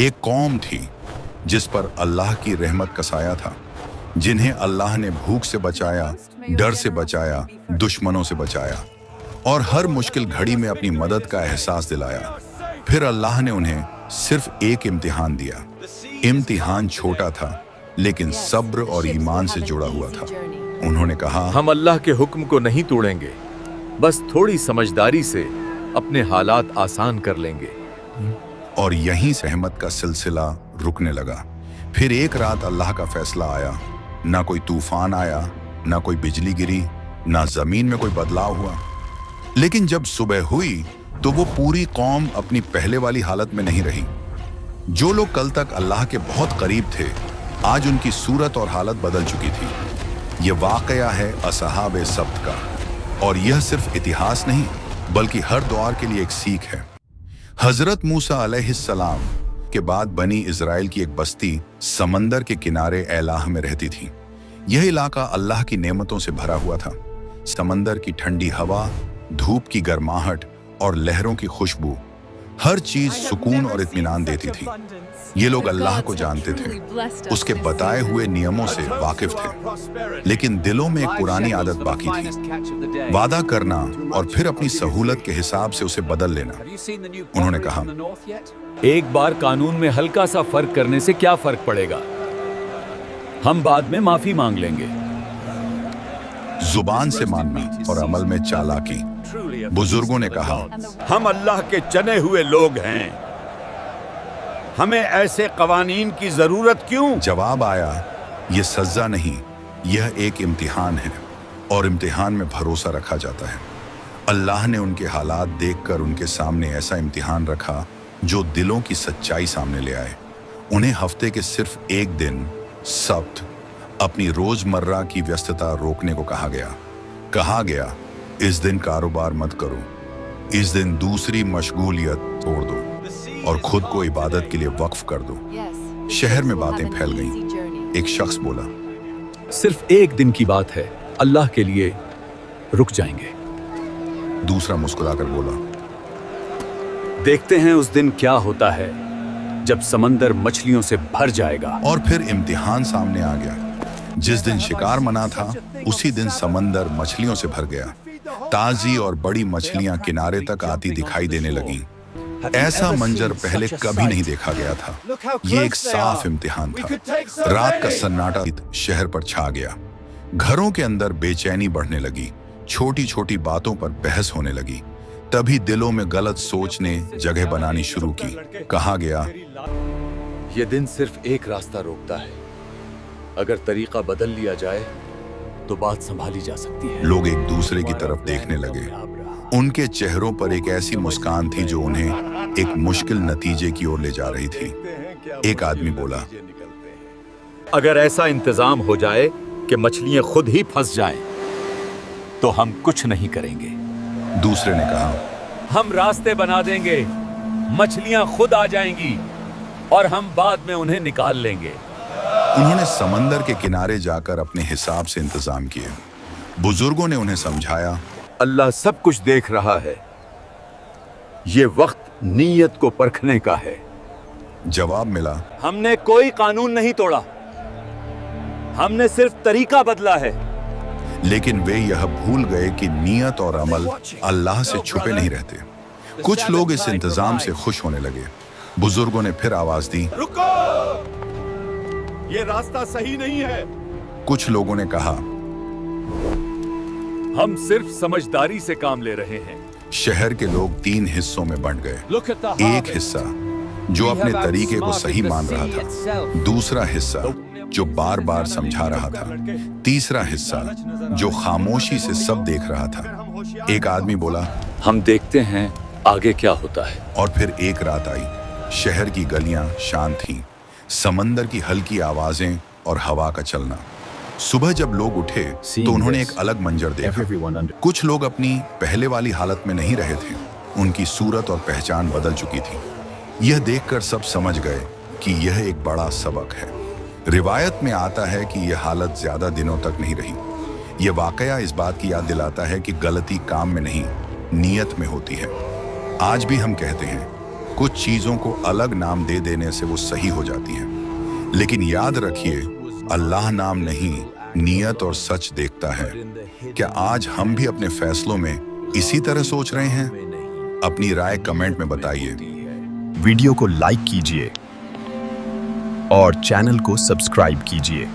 एक कौम थी जिस पर अल्लाह की रहमत का साया था, जिन्हें अल्लाह ने भूख से बचाया, डर से बचाया, दुश्मनों से बचाया और हर मुश्किल घड़ी में अपनी मदद का एहसास दिलाया। फिर अल्लाह ने उन्हें सिर्फ एक इम्तिहान दिया। इम्तिहान छोटा था लेकिन सब्र और ईमान से जुड़ा हुआ था। उन्होंने कहा, हम अल्लाह के हुक्म को नहीं तोड़ेंगे, बस थोड़ी समझदारी से अपने हालात आसान कर लेंगे। और यहीं से रहमत का सिलसिला रुकने लगा। फिर एक रात अल्लाह का फैसला आया। ना कोई तूफान आया, ना कोई बिजली गिरी, ना जमीन में कोई बदलाव हुआ। लेकिन जब सुबह हुई तो वो पूरी कौम अपनी पहले वाली हालत में नहीं रही। जो लोग कल तक अल्लाह के बहुत करीब थे, आज उनकी सूरत और हालत बदल चुकी थी। ये वाकया है असहाबे सब्त का, और यह सिर्फ इतिहास नहीं बल्कि हर दौर के लिए एक सीख है। हजरत मूसा अलैहिस्सलाम के बाद बनी इजराइल की एक बस्ती समंदर के किनारे एलाह में रहती थी। यह इलाका अल्लाह की नेमतों से भरा हुआ था। समंदर की ठंडी हवा, धूप की गर्माहट और लहरों की खुशबू, हर चीज सुकून और इत्मीनान देती थी। ये लोग अल्लाह को जानते थे, उसके बताए हुए नियमों से वाकिफ थे, लेकिन दिलों में एक पुरानी आदत बाकी थी, वादा करना और फिर अपनी सहूलत के हिसाब से उसे बदल लेना। उन्होंने कहा, एक बार कानून में हल्का सा फर्क करने से क्या फर्क पड़ेगा, हम बाद में माफी मांग लेंगे। जुबान से मानना और अमल में चालाकी। बुजुर्गों ने कहा, हम अल्लाह के चने हुए लोग हैं, हमें ऐसे कवानीन की जरूरत क्यों? जवाब आया, ये सजा नहीं, यह एक इम्तिहान है और इम्तिहान में भरोसा रखा जाता है। अल्लाह ने उनके हालात देखकर उनके सामने ऐसा इम्तिहान रखा जो दिलों की सच्चाई सामने ले आए। उन्हें हफ्ते के सिर्फ एक दिन, सब्त, अपनी रोजमर्रा की व्यस्तता रोकने को कहा गया, इस दिन कारोबार मत करो, इस दिन दूसरी मशगूलियत छोड़ दो और खुद को इबादत के लिए वक्फ कर दो। शहर में बातें फैल गईं। एक शख्स बोला, सिर्फ एक दिन की बात है, अल्लाह के लिए रुक जाएंगे। दूसरा मुस्कुराकर बोला, देखते हैं उस दिन क्या होता है जब समंदर मछलियों से भर जाएगा। और फिर इम्तिहान सामने आ गया। जिस दिन शिकार मना था, उसी दिन समंदर मछलियों से भर गया। ताजी और बड़ी मछलियां किनारे तक आती दिखाई देने लगीं। ऐसा मंजर पहले कभी नहीं देखा गया था। ये एक साफ इम्तिहान था। रात का सन्नाटा शहर पर छा गया। घरों के अंदर बेचैनी बढ़ने लगी, छोटी छोटी बातों पर बहस होने लगी। तभी दिलों में गलत सोच ने जगह बनानी शुरू की। कहा गया, यह दिन सिर्फ एक रास्ता रोकता है, अगर तरीका बदल लिया जाए तो बात संभाली जा सकती है। लोग एक दूसरे की तरफ देखने लगे। उनके चेहरों पर एक ऐसी मुस्कान थी जो उन्हें एक मुश्किल नतीजे की ओर ले जा रही थी। एक आदमी बोला, अगर ऐसा इंतजाम हो जाए कि मछलियां खुद ही फंस जाएं, तो हम कुछ नहीं करेंगे। दूसरे ने कहा, हम रास्ते बना देंगे, मछलियां खुद आ जाएंगी और हम बाद में उन्हें निकाल लेंगे। उन्होंने समंदर के किनारे जाकर अपने हिसाब से इंतजाम किए। बुजुर्गों ने उन्हें समझाया, अल्लाह सब कुछ देख रहा है, ये वक्त नीयत को परखने का है। जवाब मिला, हमने कोई कानून नहीं तोड़ा, हमने सिर्फ तरीका बदला है। लेकिन वे यह भूल गए कि नीयत और अमल अल्लाह से छुपे नहीं रहते। कुछ लोग इस इंतजाम से खुश होने लगे। बुजुर्गों ने फिर आवाज दी, रुको, ये रास्ता सही नहीं है। कुछ लोगों ने कहा, हम सिर्फ समझदारी से काम ले रहे हैं। शहर के लोग 3 हिस्सों में बंट गए। एक हिस्सा जो अपने तरीके को सही मान रहा था, दूसरा हिस्सा जो बार बार समझा रहा था, तीसरा हिस्सा जो खामोशी से सब देख रहा था। एक आदमी बोला, हम देखते हैं आगे क्या होता है। और फिर एक रात आई। शहर की गलियां शांत थीं, समंदर की हल्की आवाजें और हवा का चलना। सुबह जब लोग उठे तो उन्होंने एक अलग मंजर देखा। कुछ लोग अपनी पहले वाली हालत में नहीं रहे थे, उनकी सूरत और पहचान बदल चुकी थी। यह देखकर सब समझ गए कि यह एक बड़ा सबक है। रिवायत में आता है कि यह हालत ज्यादा दिनों तक नहीं रही। यह वाकया इस बात की याद दिलाता है कि गलती काम में नहीं, नीयत में होती है। आज भी हम कहते हैं कुछ चीजों को अलग नाम दे देने से वो सही हो जाती हैं, लेकिन याद रखिए अल्लाह नाम नहीं, नियत और सच देखता है। क्या आज हम भी अपने फैसलों में इसी तरह सोच रहे हैं? अपनी राय कमेंट में बताइए। वीडियो को लाइक कीजिए और चैनल को सब्सक्राइब कीजिए।